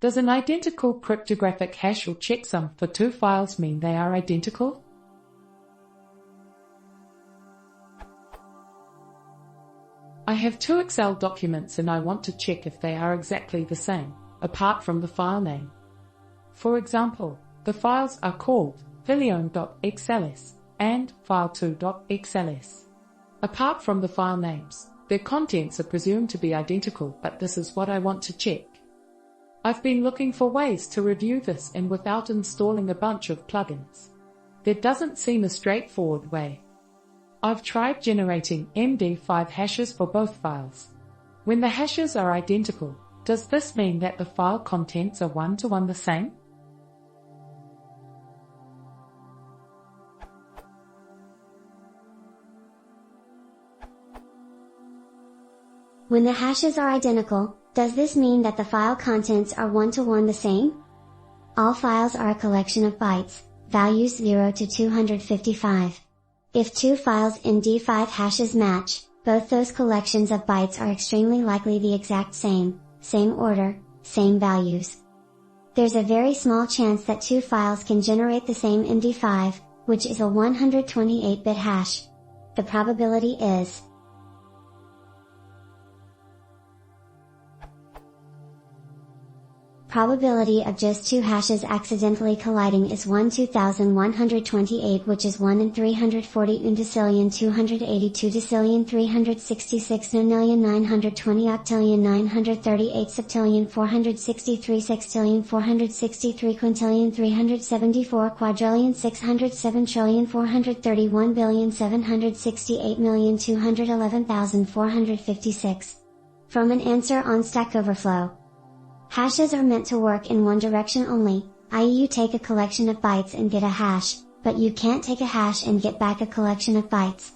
Does an identical cryptographic hash or checksum for two files mean they are identical? I have two Excel documents and I want to check if they are exactly the same, apart from the file name. For example, the files are called file1.xls and file2.xls. Apart from the file names, their contents are presumed to be identical, but this is what I want to check. I've been looking for ways to review this and without installing a bunch of plugins. There doesn't seem a straightforward way. I've tried generating MD5 hashes for both files. When the hashes are identical, does this mean that the file contents are one-to-one the same? When the hashes are identical, does this mean that the file contents are one-to-one the same? All files are a collection of bytes, values 0 to 255. If two files MD5 hashes match, both those collections of bytes are extremely likely the exact same order, same values. There's a very small chance that two files can generate the same MD5, which is a 128-bit hash. The probability is probability of just two hashes accidentally colliding is 1/2128, which is 1 in 340 undecillion 282 decillion 366 920 octillion 938 septillion 463 sextillion 463 quintillion 374 quadrillion 607 trillion 431 billion 768 million 211,456. From an answer on Stack Overflow. Hashes are meant to work in one direction only, i.e. you take a collection of bytes and get a hash, but you can't take a hash and get back a collection of bytes.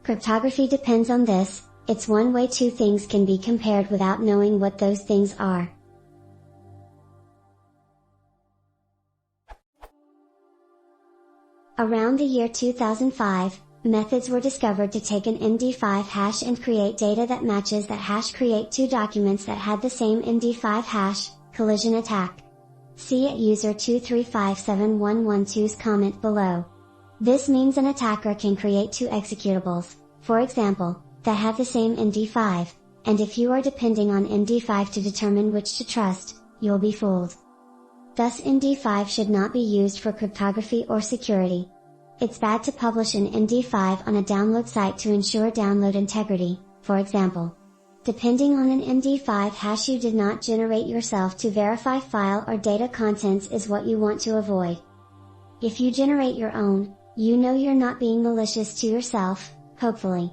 Cryptography depends on this. It's one way two things can be compared without knowing what those things are. Around the year 2005, methods were discovered to take an MD5 hash and create data that matches that hash. Create two documents that had the same MD5 hash, collision attack. See at user 2357112's comment below. This means an attacker can create two executables, for example, that have the same MD5, and if you are depending on MD5 to determine which to trust, you'll be fooled. Thus MD5 should not be used for cryptography or security. It's bad to publish an MD5 on a download site to ensure download integrity, for example. Depending on an MD5 hash you did not generate yourself to verify file or data contents is what you want to avoid. If you generate your own, you know you're not being malicious to yourself, hopefully.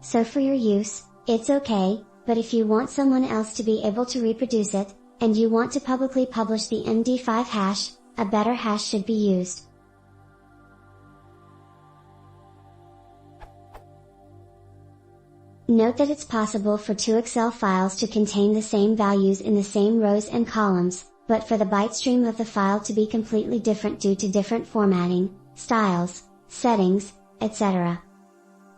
So for your use, it's okay, but if you want someone else to be able to reproduce it, and you want to publicly publish the MD5 hash, a better hash should be used. Note that it's possible for two Excel files to contain the same values in the same rows and columns, but for the byte stream of the file to be completely different due to different formatting, styles, settings, etc.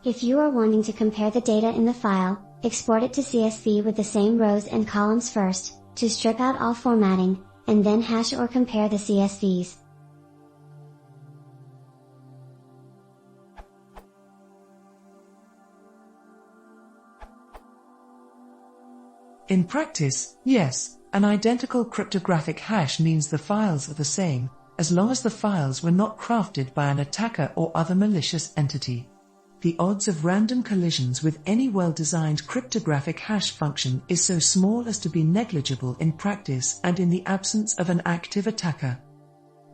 If you are wanting to compare the data in the file, export it to CSV with the same rows and columns first, to strip out all formatting, and then hash or compare the CSVs. In practice, yes, an identical cryptographic hash means the files are the same, as long as the files were not crafted by an attacker or other malicious entity. The odds of random collisions with any well-designed cryptographic hash function is so small as to be negligible in practice and in the absence of an active attacker.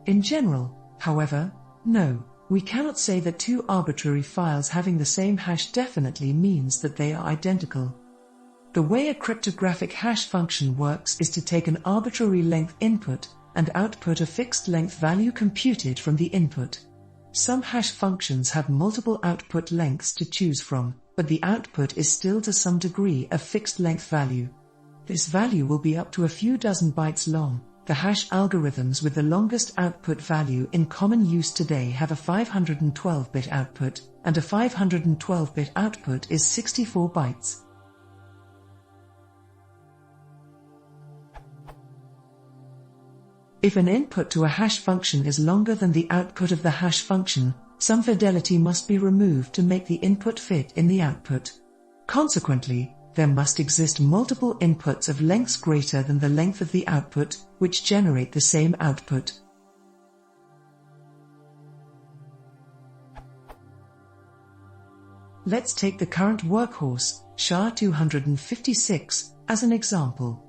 In general, however, no, we cannot say that two arbitrary files having the same hash definitely means that they are identical. The way a cryptographic hash function works is to take an arbitrary length input, and output a fixed length value computed from the input. Some hash functions have multiple output lengths to choose from, but the output is still to some degree a fixed length value. This value will be up to a few dozen bytes long. The hash algorithms with the longest output value in common use today have a 512-bit output, and a 512-bit output is 64 bytes. If an input to a hash function is longer than the output of the hash function, some fidelity must be removed to make the input fit in the output. Consequently, there must exist multiple inputs of lengths greater than the length of the output, which generate the same output. Let's take the current workhorse, SHA-256, as an example.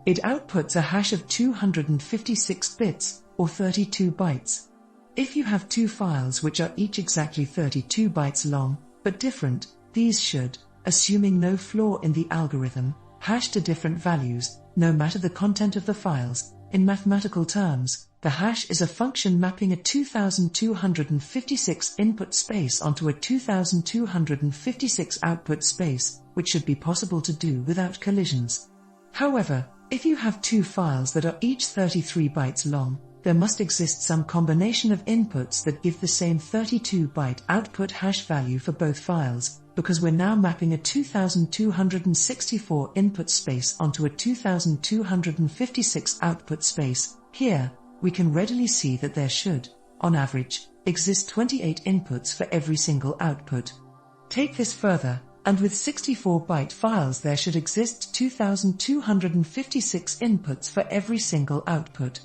It outputs a hash of 256 bits, or 32 bytes. If you have two files which are each exactly 32 bytes long, but different, these should, assuming no flaw in the algorithm, hash to different values, no matter the content of the files. In mathematical terms, the hash is a function mapping a 2256 input space onto a 2256 output space, which should be possible to do without collisions. However, if you have two files that are each 33 bytes long, there must exist some combination of inputs that give the same 32-byte output hash value for both files, because we're now mapping a 2264 input space onto a 2256 output space. Here, we can readily see that there should, on average, exist 28 inputs for every single output. Take this further, and with 64-byte files there should exist 2256 inputs for every single output.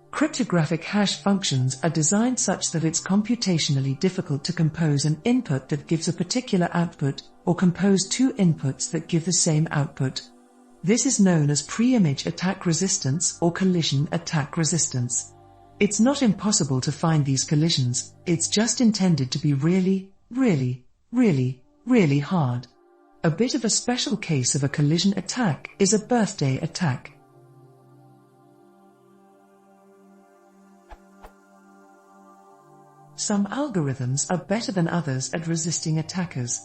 Cryptographic hash functions are designed such that it's computationally difficult to compose an input that gives a particular output, or compose two inputs that give the same output. This is known as pre-image attack resistance or collision attack resistance. It's not impossible to find these collisions, it's just intended to be really, really, really, really hard. A bit of a special case of a collision attack is a birthday attack. Some algorithms are better than others at resisting attackers.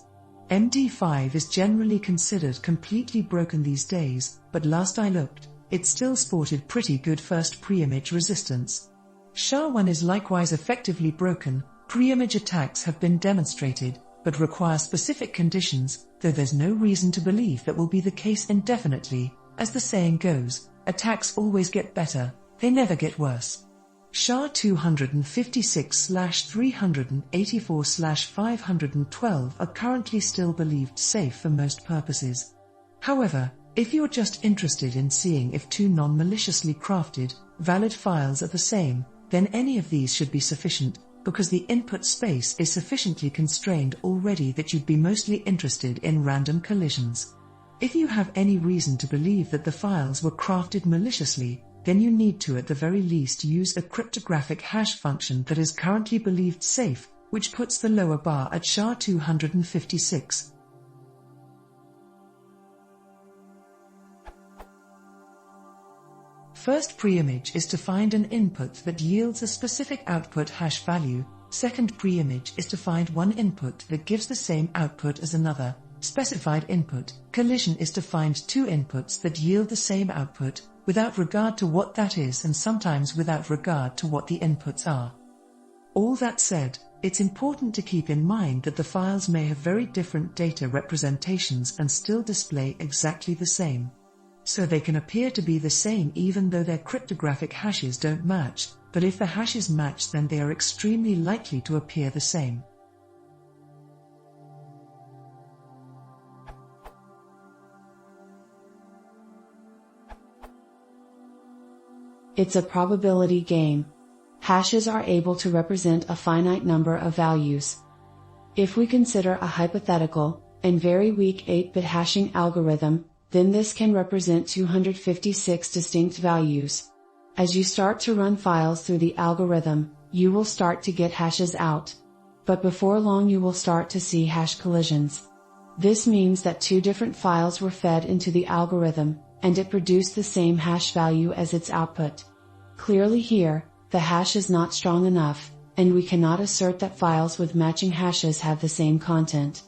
MD5 is generally considered completely broken these days, but last I looked, it still sported pretty good first pre-image resistance. SHA-1 is likewise effectively broken. Pre-image attacks have been demonstrated, but require specific conditions, though there's no reason to believe that will be the case indefinitely. As the saying goes, attacks always get better, they never get worse. SHA-256/384/512 are currently still believed safe for most purposes. However, if you're just interested in seeing if two non-maliciously crafted, valid files are the same, then any of these should be sufficient, because the input space is sufficiently constrained already that you'd be mostly interested in random collisions. If you have any reason to believe that the files were crafted maliciously, then you need to at the very least use a cryptographic hash function that is currently believed safe, which puts the lower bar at SHA-256. First pre-image is to find an input that yields a specific output hash value. Second pre-image is to find one input that gives the same output as another specified input. Collision is to find two inputs that yield the same output, without regard to what that is and sometimes without regard to what the inputs are. All that said, it's important to keep in mind that the files may have very different data representations and still display exactly the same. So they can appear to be the same even though their cryptographic hashes don't match, but if the hashes match then they are extremely likely to appear the same. It's a probability game. Hashes are able to represent a finite number of values. If we consider a hypothetical and very weak 8-bit hashing algorithm, then this can represent 256 distinct values. As you start to run files through the algorithm, you will start to get hashes out. But before long you will start to see hash collisions. This means that two different files were fed into the algorithm, and it produced the same hash value as its output. Clearly here, the hash is not strong enough, and we cannot assert that files with matching hashes have the same content.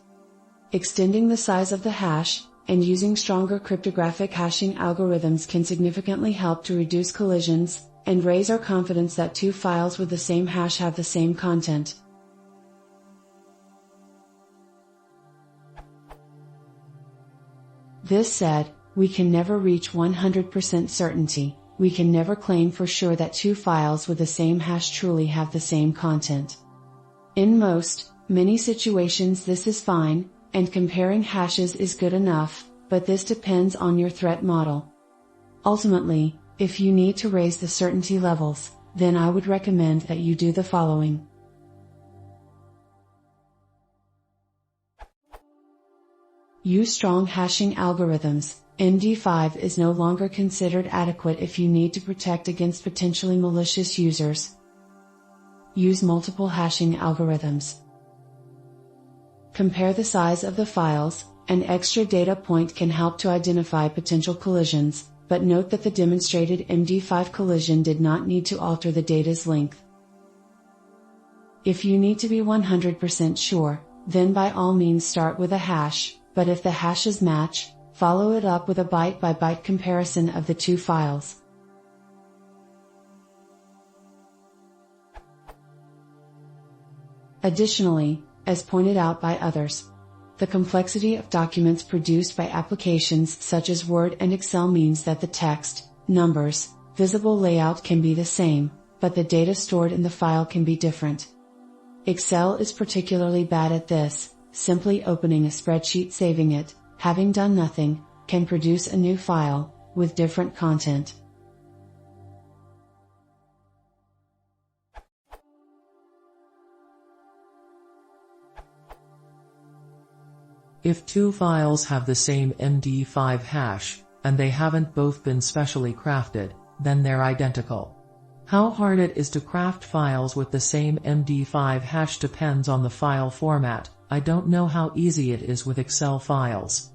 Extending the size of the hash, and using stronger cryptographic hashing algorithms can significantly help to reduce collisions, and raise our confidence that two files with the same hash have the same content. This said, we can never reach 100% certainty. We can never claim for sure that two files with the same hash truly have the same content. In many situations this is fine, and comparing hashes is good enough, but this depends on your threat model. Ultimately, if you need to raise the certainty levels, then I would recommend that you do the following. Use strong hashing algorithms. MD5 is no longer considered adequate if you need to protect against potentially malicious users. Use multiple hashing algorithms. Compare the size of the files. An extra data point can help to identify potential collisions, but note that the demonstrated MD5 collision did not need to alter the data's length. If you need to be 100% sure, then by all means start with a hash, but if the hashes match, follow it up with a byte-by-byte comparison of the two files. Additionally, as pointed out by others, the complexity of documents produced by applications such as Word and Excel means that the text, numbers, visible layout can be the same, but the data stored in the file can be different. Excel is particularly bad at this. Simply opening a spreadsheet, saving it, having done nothing, can produce a new file, with different content. If two files have the same MD5 hash, and they haven't both been specially crafted, then they're identical. How hard it is to craft files with the same MD5 hash depends on the file format. I don't know how easy it is with Excel files.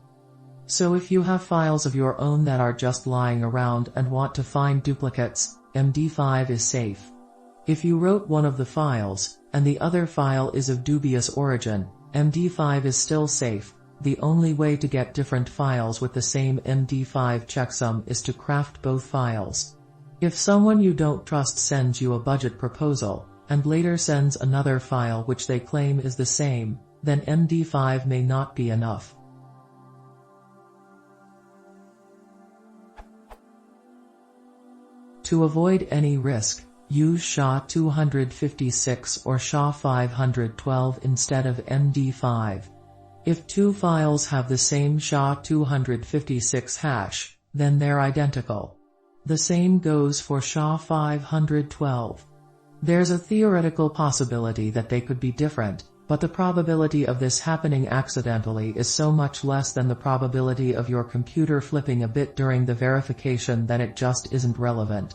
So if you have files of your own that are just lying around and want to find duplicates, MD5 is safe. If you wrote one of the files, and the other file is of dubious origin, MD5 is still safe. The only way to get different files with the same MD5 checksum is to craft both files. If someone you don't trust sends you a budget proposal, and later sends another file which they claim is the same, then MD5 may not be enough. To avoid any risk, use SHA-256 or SHA-512 instead of MD5. If two files have the same SHA-256 hash, then they're identical. The same goes for SHA-512. There's a theoretical possibility that they could be different, but the probability of this happening accidentally is so much less than the probability of your computer flipping a bit during the verification that it just isn't relevant.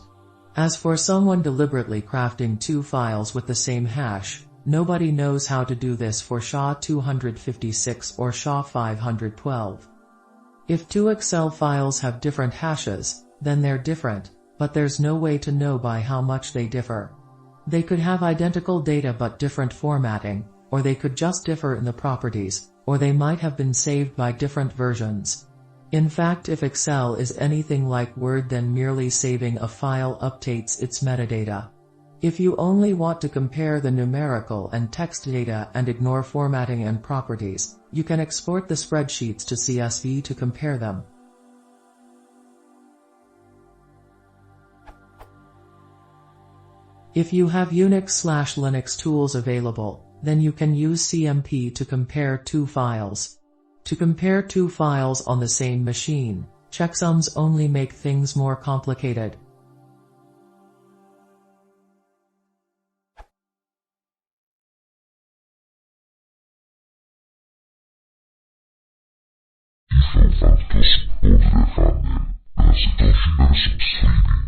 As for someone deliberately crafting two files with the same hash, nobody knows how to do this for SHA-256 or SHA-512. If two Excel files have different hashes, then they're different, but there's no way to know by how much they differ. They could have identical data but different formatting, or they could just differ in the properties, or they might have been saved by different versions. In fact, if Excel is anything like Word, then merely saving a file updates its metadata. If you only want to compare the numerical and text data and ignore formatting and properties, you can export the spreadsheets to CSV to compare them. If you have Unix/Linux tools available, then you can use CMP to compare two files. To compare two files on the same machine, checksums only make things more complicated. Die factos podría haber, pero se está subscribir.